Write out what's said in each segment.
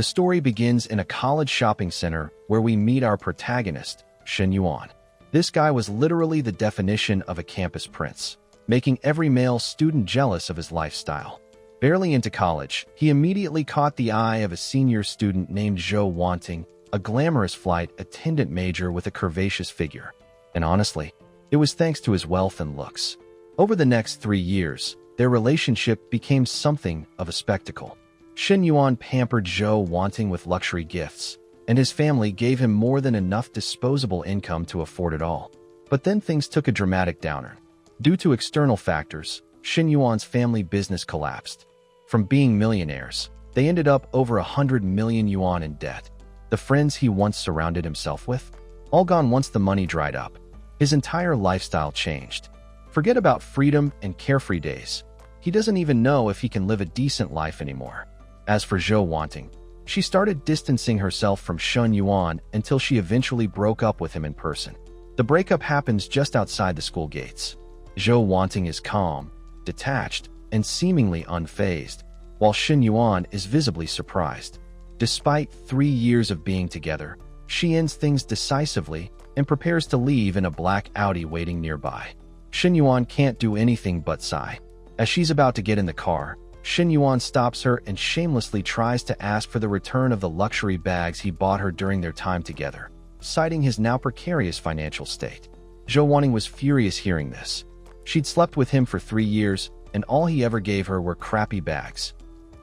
The story begins in a college shopping center where we meet our protagonist, Shen Yuan. This guy was literally the definition of a campus prince, making every male student jealous of his lifestyle. Barely into college, he immediately caught the eye of a senior student named Zhou Wanting, a glamorous flight attendant major with a curvaceous figure. And honestly, it was thanks to his wealth and looks. Over the next 3 years, their relationship became something of a spectacle. Shen Yuan pampered Zhou Wanting with luxury gifts, and his family gave him more than enough disposable income to afford it all. But then things took a dramatic downturn. Due to external factors, Shen Yuan's family business collapsed. From being millionaires, they ended up over 100 million yuan in debt. The friends he once surrounded himself with, all gone once the money dried up. His entire lifestyle changed. Forget about freedom and carefree days. He doesn't even know if he can live a decent life anymore. As for Zhou Wanting, she started distancing herself from Shen Yuan until she eventually broke up with him in person. The breakup happens just outside the school gates. Zhou Wanting is calm, detached, and seemingly unfazed, while Shen Yuan is visibly surprised. Despite 3 years of being together, she ends things decisively and prepares to leave in a black Audi waiting nearby. Shen Yuan can't do anything but sigh. As she's about to get in the car, Shen Yuan stops her and shamelessly tries to ask for the return of the luxury bags he bought her during their time together, citing his now precarious financial state. Zhou Wanting was furious hearing this. She'd slept with him for 3 years, and all he ever gave her were crappy bags.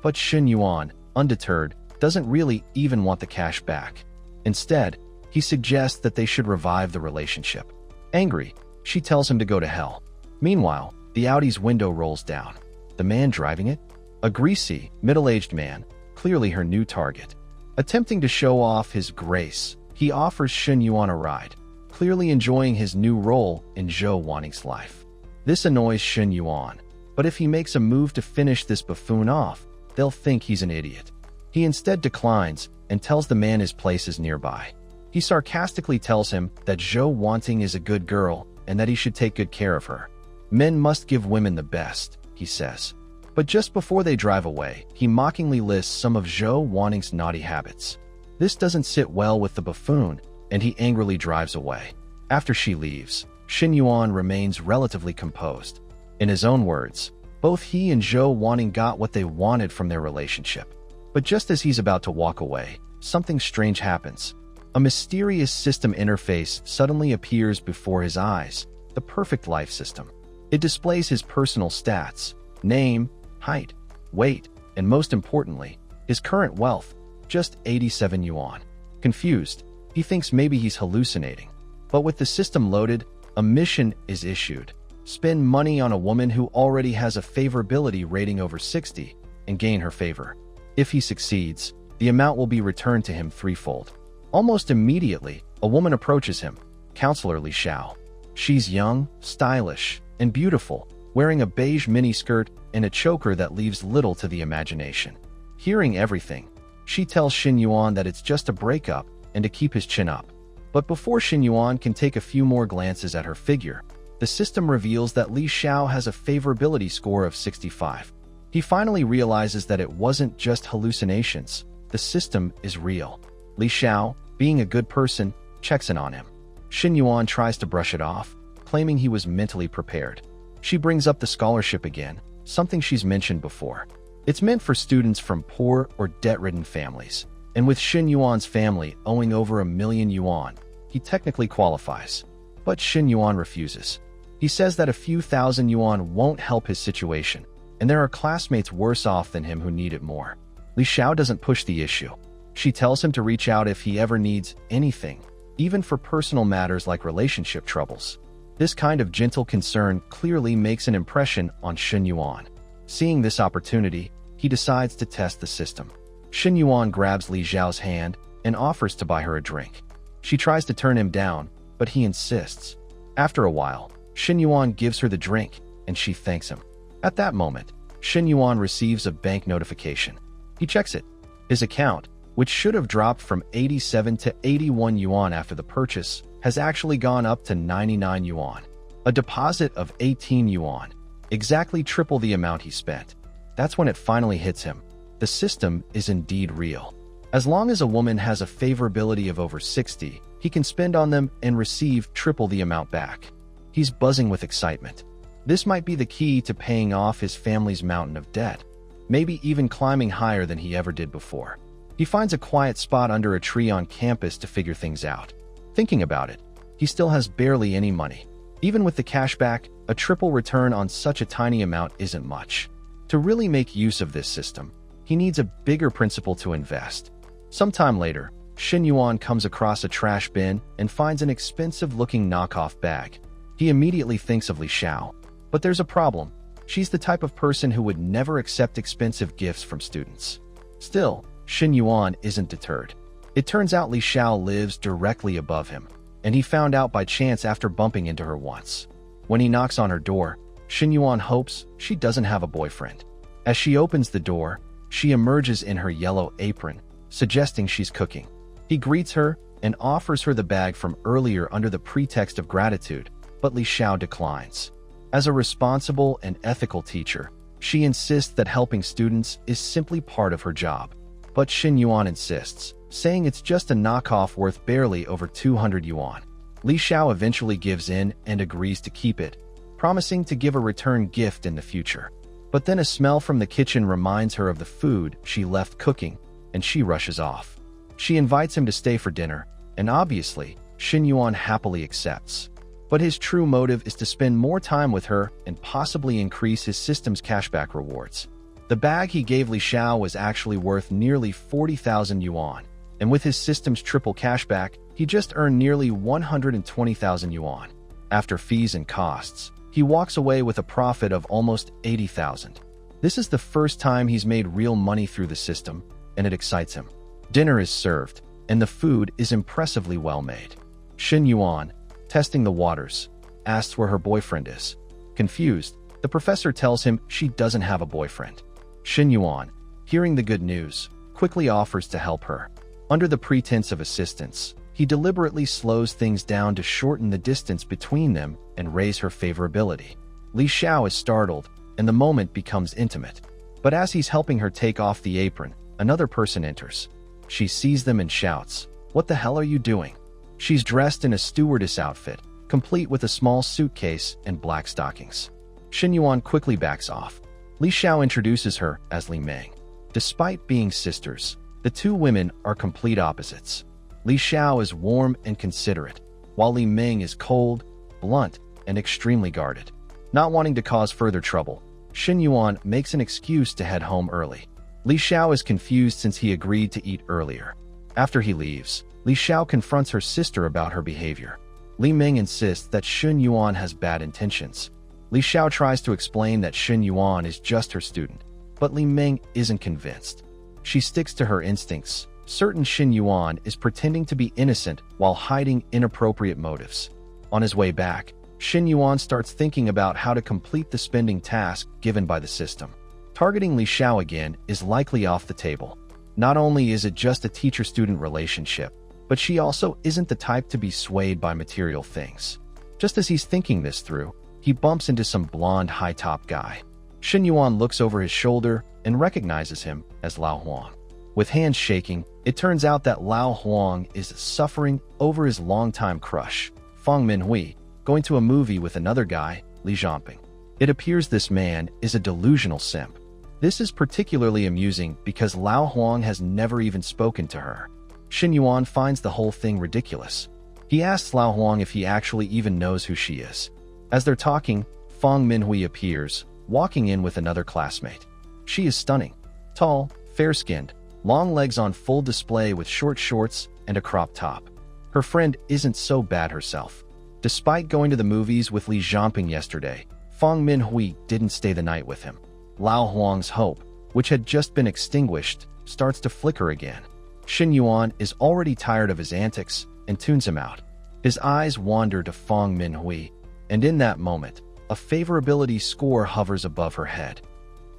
But Shen Yuan, undeterred, doesn't really even want the cash back. Instead, he suggests that they should revive the relationship. Angry, she tells him to go to hell. Meanwhile, the Audi's window rolls down. The man driving it? A greasy, middle-aged man, clearly her new target. Attempting to show off his grace, he offers Shen Yuan a ride, clearly enjoying his new role in Zhou Wanting's life. This annoys Shen Yuan, but if he makes a move to finish this buffoon off, they'll think he's an idiot. He instead declines and tells the man his place is nearby. He sarcastically tells him that Zhou Wanting is a good girl and that he should take good care of her. Men must give women the best, he says. But just before they drive away, he mockingly lists some of Zhou Wanting's naughty habits. This doesn't sit well with the buffoon, and he angrily drives away. After she leaves, Shen Yuan remains relatively composed. In his own words, both he and Zhou Wanting got what they wanted from their relationship. But just as he's about to walk away, something strange happens. A mysterious system interface suddenly appears before his eyes, the perfect life system. It displays his personal stats, name, height, weight, and most importantly, his current wealth, just 87 yuan. Confused, he thinks maybe he's hallucinating. But with the system loaded, a mission is issued. Spend money on a woman who already has a favorability rating over 60 and gain her favor. If he succeeds, the amount will be returned to him threefold. Almost immediately, a woman approaches him, Counselor Li Xiao. She's young, stylish, and beautiful, wearing a beige miniskirt and a choker that leaves little to the imagination. Hearing everything, she tells Shen Yuan that it's just a breakup and to keep his chin up. But before Shen Yuan can take a few more glances at her figure, the system reveals that Li Xiao has a favorability score of 65. He finally realizes that it wasn't just hallucinations. The system is real. Li Xiao, being a good person, checks in on him. Shen Yuan tries to brush it off, claiming he was mentally prepared. She brings up the scholarship again, something she's mentioned before. It's meant for students from poor or debt-ridden families, and with Shen Yuan's family owing over 1 million yuan, he technically qualifies. But Shen Yuan refuses. He says that a few thousand yuan won't help his situation, and there are classmates worse off than him who need it more. Li Xiao doesn't push the issue. She tells him to reach out if he ever needs anything, even for personal matters like relationship troubles. This kind of gentle concern clearly makes an impression on Shen Yuan. Seeing this opportunity, he decides to test the system. Shen Yuan grabs Li Xiao's hand and offers to buy her a drink. She tries to turn him down, but he insists. After a while, Shen Yuan gives her the drink, and she thanks him. At that moment, Shen Yuan receives a bank notification. He checks it. His account, which should have dropped from 87 to 81 yuan after the purchase, has actually gone up to 99 yuan. A deposit of 18 yuan, exactly triple the amount he spent. That's when it finally hits him. The system is indeed real. As long as a woman has a favorability of over 60, he can spend on them and receive triple the amount back. He's buzzing with excitement. This might be the key to paying off his family's mountain of debt, maybe even climbing higher than he ever did before. He finds a quiet spot under a tree on campus to figure things out. Thinking about it, he still has barely any money. Even with the cash back, a triple return on such a tiny amount isn't much. To really make use of this system, he needs a bigger principal to invest. Sometime later, Shen Yuan comes across a trash bin and finds an expensive-looking knockoff bag. He immediately thinks of Li Xiao. But there's a problem. She's the type of person who would never accept expensive gifts from students. Still, Shen Yuan isn't deterred. It turns out Li Xiao lives directly above him, and he found out by chance after bumping into her once. When he knocks on her door, Shen Yuan hopes she doesn't have a boyfriend. As she opens the door, she emerges in her yellow apron, suggesting she's cooking. He greets her and offers her the bag from earlier under the pretext of gratitude, but Li Xiao declines. As a responsible and ethical teacher, she insists that helping students is simply part of her job. But Shen Yuan insists, saying it's just a knockoff worth barely over 200 yuan. Li Xiao eventually gives in and agrees to keep it, promising to give a return gift in the future. But then a smell from the kitchen reminds her of the food she left cooking, and she rushes off. She invites him to stay for dinner, and obviously, Shen Yuan happily accepts. But his true motive is to spend more time with her and possibly increase his system's cashback rewards. The bag he gave Li Xiao was actually worth nearly 40,000 yuan, and with his system's triple cashback, he just earned nearly 120,000 yuan. After fees and costs, he walks away with a profit of almost 80,000. This is the first time he's made real money through the system, and it excites him. Dinner is served, and the food is impressively well made. Shen Yuan, testing the waters, asks where her boyfriend is. Confused, the professor tells him she doesn't have a boyfriend. Shen Yuan, hearing the good news, quickly offers to help her. Under the pretense of assistance, he deliberately slows things down to shorten the distance between them and raise her favorability. Li Xiao is startled, and the moment becomes intimate. But as he's helping her take off the apron, another person enters. She sees them and shouts, "What the hell are you doing?" She's dressed in a stewardess outfit, complete with a small suitcase and black stockings. Shen Yuan quickly backs off. Li Xiao introduces her as Li Meng. Despite being sisters, the two women are complete opposites. Li Xiao is warm and considerate, while Li Meng is cold, blunt, and extremely guarded. Not wanting to cause further trouble, Shen Yuan makes an excuse to head home early. Li Xiao is confused since he agreed to eat earlier. After he leaves, Li Xiao confronts her sister about her behavior. Li Meng insists that Shen Yuan has bad intentions. Li Xiao tries to explain that Shen Yuan is just her student, but Li Meng isn't convinced. She sticks to her instincts, certain Shen Yuan is pretending to be innocent while hiding inappropriate motives. On his way back, Shen Yuan starts thinking about how to complete the spending task given by the system. Targeting Li Xiao again is likely off the table. Not only is it just a teacher-student relationship, but she also isn't the type to be swayed by material things. Just as he's thinking this through, he bumps into some blonde high-top guy. Shen Yuan looks over his shoulder and recognizes him as Lao Huang. With hands shaking, it turns out that Lao Huang is suffering over his longtime crush, Feng Minhui, going to a movie with another guy, Li Zhangping. It appears this man is a delusional simp. This is particularly amusing because Lao Huang has never even spoken to her. Shen Yuan finds the whole thing ridiculous. He asks Lao Huang if he actually even knows who she is. As they're talking, Feng Minhui appears, walking in with another classmate. She is stunning. Tall, fair-skinned, long legs on full display with short shorts and a crop top. Her friend isn't so bad herself. Despite going to the movies with Li Zhangping yesterday, Feng Minhui didn't stay the night with him. Lao Huang's hope, which had just been extinguished, starts to flicker again. Shen Yuan is already tired of his antics and tunes him out. His eyes wander to Feng Minhui, and in that moment, a favorability score hovers above her head.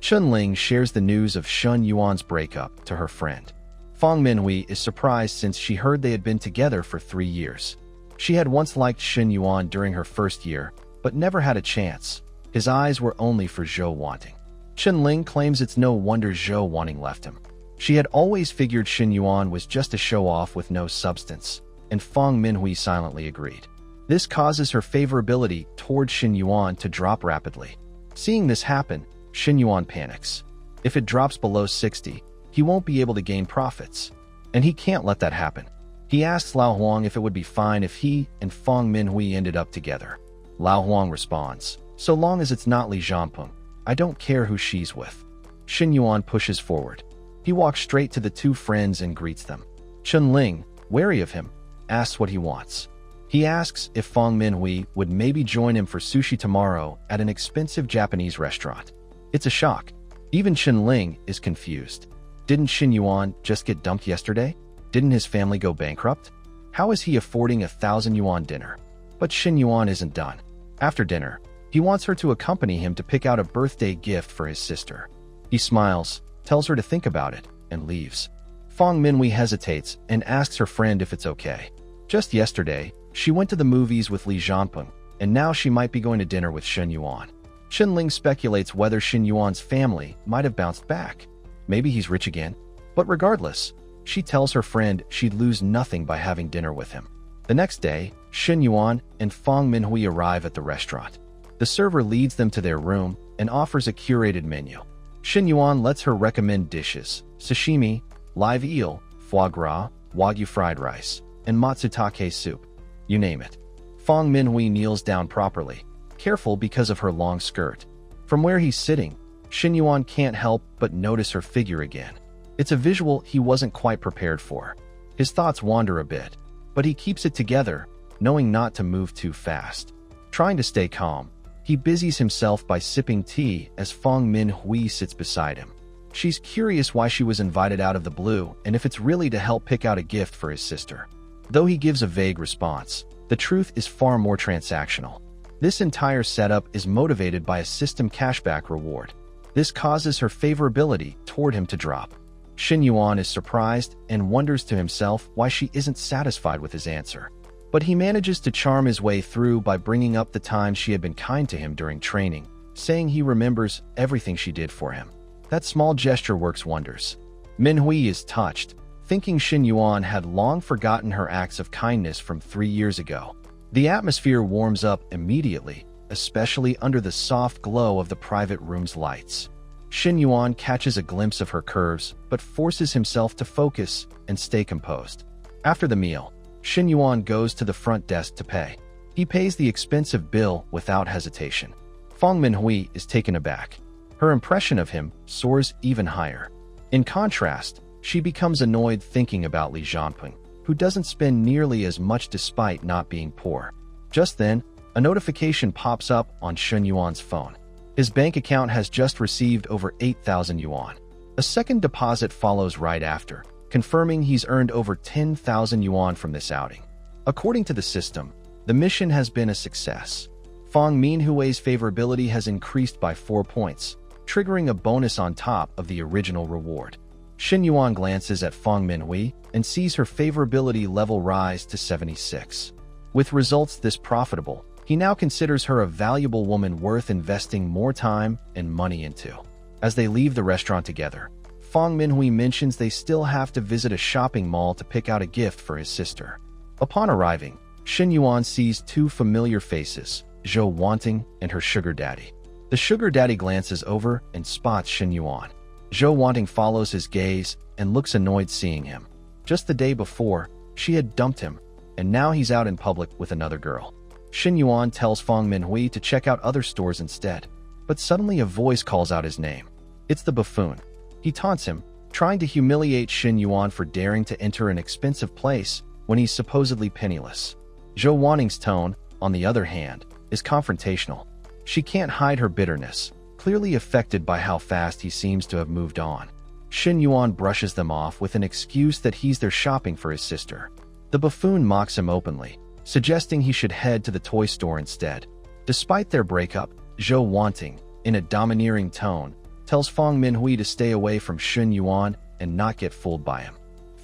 Chunling shares the news of Shen Yuan's breakup to her friend. Feng Minhui is surprised since she heard they had been together for 3 years. She had once liked Shen Yuan during her first year, but never had a chance. His eyes were only for Zhou Wanting. Chunling claims it's no wonder Zhou Wanting left him. She had always figured Shen Yuan was just a show-off with no substance, and Minhui silently agreed. This causes her favorability toward Shen Yuan to drop rapidly. Seeing this happen, Shen Yuan panics. If it drops below 60, he won't be able to gain profits, and he can't let that happen. He asks Lao Huang if it would be fine if he and Minhui ended up together. Lao Huang responds, "So long as it's not Li Zhanpeng, I don't care who she's with." Shen Yuan pushes forward. He walks straight to the two friends and greets them. Chen Ling, wary of him, asks what he wants. He asks if Minhui would maybe join him for sushi tomorrow at an expensive Japanese restaurant. It's a shock. Even Chen Ling is confused. Didn't Shen Yuan just get dumped yesterday? Didn't his family go bankrupt? How is he affording 1,000 yuan dinner? But Shen Yuan isn't done. After dinner, he wants her to accompany him to pick out a birthday gift for his sister. He smiles, tells her to think about it, and leaves. Minhui hesitates and asks her friend if it's okay. Just yesterday, she went to the movies with Li Zhanpeng, and now she might be going to dinner with Shen Yuan. Chen Ling speculates whether Shen Yuan's family might have bounced back. Maybe he's rich again. But regardless, she tells her friend she'd lose nothing by having dinner with him. The next day, Shen Yuan and Minhui arrive at the restaurant. The server leads them to their room and offers a curated menu. Shen Yuan lets her recommend dishes: sashimi, live eel, foie gras, wagyu fried rice, and matsutake soup. You name it. Minhui kneels down properly, careful because of her long skirt. From where he's sitting, Shen Yuan can't help but notice her figure again. It's a visual he wasn't quite prepared for. His thoughts wander a bit, but he keeps it together, knowing not to move too fast. Trying to stay calm, he busies himself by sipping tea as Minhui sits beside him. She's curious why she was invited out of the blue and if it's really to help pick out a gift for his sister. Though he gives a vague response, the truth is far more transactional. This entire setup is motivated by a system cashback reward. This causes her favorability toward him to drop. Shen Yuan is surprised and wonders to himself why she isn't satisfied with his answer. But he manages to charm his way through by bringing up the time she had been kind to him during training, saying he remembers everything she did for him. That small gesture works wonders. Minhui is touched, thinking Shen Yuan had long forgotten her acts of kindness from 3 years ago. The atmosphere warms up immediately, especially under the soft glow of the private room's lights. Shen Yuan catches a glimpse of her curves, but forces himself to focus and stay composed. After the meal, Shen Yuan goes to the front desk to pay. He pays the expensive bill without hesitation. Minhui is taken aback. Her impression of him soars even higher. In contrast, she becomes annoyed thinking about Li Zhanpeng, who doesn't spend nearly as much despite not being poor. Just then, a notification pops up on Shen Yuan's phone. His bank account has just received over 8,000 yuan. A second deposit follows right after, confirming he's earned over 10,000 yuan from this outing. According to the system, the mission has been a success. Minhui's favorability has increased by 4 points, triggering a bonus on top of the original reward. Shen Yuan glances at Minhui and sees her favorability level rise to 76. With results this profitable, he now considers her a valuable woman worth investing more time and money into. As they leave the restaurant together, Minhui mentions they still have to visit a shopping mall to pick out a gift for his sister. Upon arriving, Shen Yuan sees two familiar faces, Zhou Wanting and her sugar daddy. The sugar daddy glances over and spots Shen Yuan. Zhou Wanting follows his gaze and looks annoyed seeing him. Just the day before, she had dumped him, and now he's out in public with another girl. Shen Yuan tells Minhui to check out other stores instead, but suddenly a voice calls out his name. It's the buffoon. He taunts him, trying to humiliate Shen Yuan for daring to enter an expensive place when he's supposedly penniless. Zhou Wanting's tone, on the other hand, is confrontational. She can't hide her bitterness, clearly affected by how fast he seems to have moved on. Shen Yuan brushes them off with an excuse that he's there shopping for his sister. The buffoon mocks him openly, suggesting he should head to the toy store instead. Despite their breakup, Zhou Wanting, in a domineering tone, tells Minhui to stay away from Shen Yuan and not get fooled by him.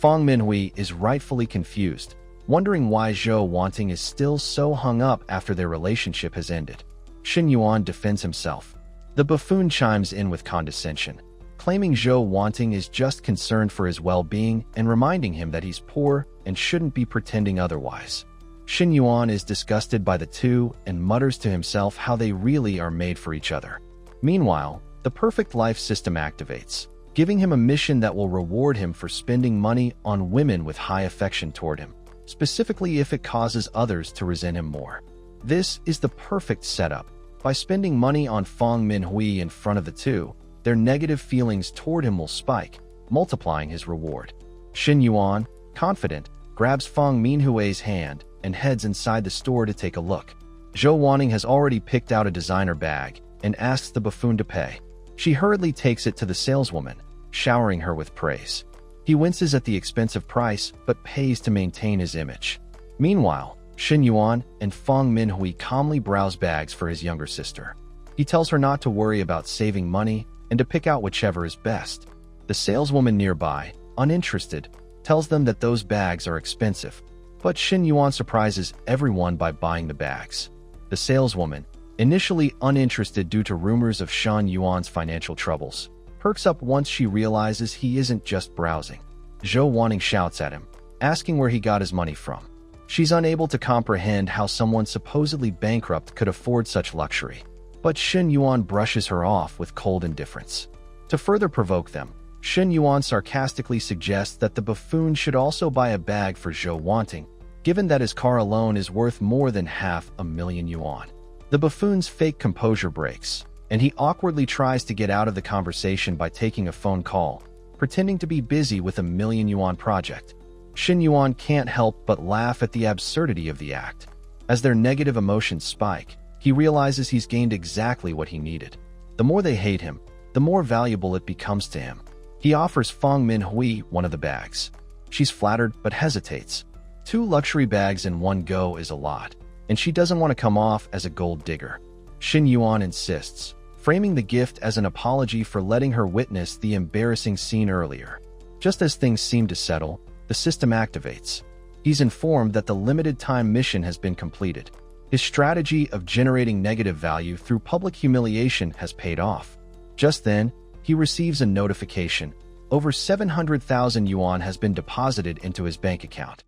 Minhui is rightfully confused, wondering why Zhou Wanting is still so hung up after their relationship has ended. Shen Yuan defends himself. The buffoon chimes in with condescension, claiming Zhou Wanting is just concerned for his well-being and reminding him that he's poor and shouldn't be pretending otherwise. Shen Yuan is disgusted by the two and mutters to himself how they really are made for each other. Meanwhile, the perfect life system activates, giving him a mission that will reward him for spending money on women with high affection toward him, specifically if it causes others to resent him more. This is the perfect setup. By spending money on Feng Minhui in front of the two, their negative feelings toward him will spike, multiplying his reward. Shen Yuan, confident, grabs Feng Minhui's hand and heads inside the store to take a look. Zhou Wanting has already picked out a designer bag and asks the buffoon to pay. She hurriedly takes it to the saleswoman, showering her with praise. He winces at the expensive price but pays to maintain his image. Meanwhile, Shen Yuan and Feng Minhui calmly browse bags for his younger sister. He tells her not to worry about saving money and to pick out whichever is best. The saleswoman nearby, uninterested, tells them that those bags are expensive, but Shen Yuan surprises everyone by buying the bags. The saleswoman, initially uninterested due to rumors of Shen Yuan's financial troubles, perks up once she realizes he isn't just browsing. Zhou Wanting shouts at him, asking where he got his money from. She's unable to comprehend how someone supposedly bankrupt could afford such luxury, but Shen Yuan brushes her off with cold indifference. To further provoke them, Shen Yuan sarcastically suggests that the buffoon should also buy a bag for Zhou Wanting, given that his car alone is worth more than 500,000 yuan. The buffoon's fake composure breaks, and he awkwardly tries to get out of the conversation by taking a phone call, pretending to be busy with a 1,000,000 yuan project. Shen Yuan can't help but laugh at the absurdity of the act. As their negative emotions spike, he realizes he's gained exactly what he needed. The more they hate him, the more valuable it becomes to him. He offers Feng Minhui one of the bags. She's flattered but hesitates. 2 luxury bags in one go is a lot, and she doesn't want to come off as a gold digger. Shen Yuan insists, framing the gift as an apology for letting her witness the embarrassing scene earlier. Just as things seem to settle, the system activates. He's informed that the limited time mission has been completed. His strategy of generating negative value through public humiliation has paid off. Just then, he receives a notification. Over 700,000 yuan has been deposited into his bank account.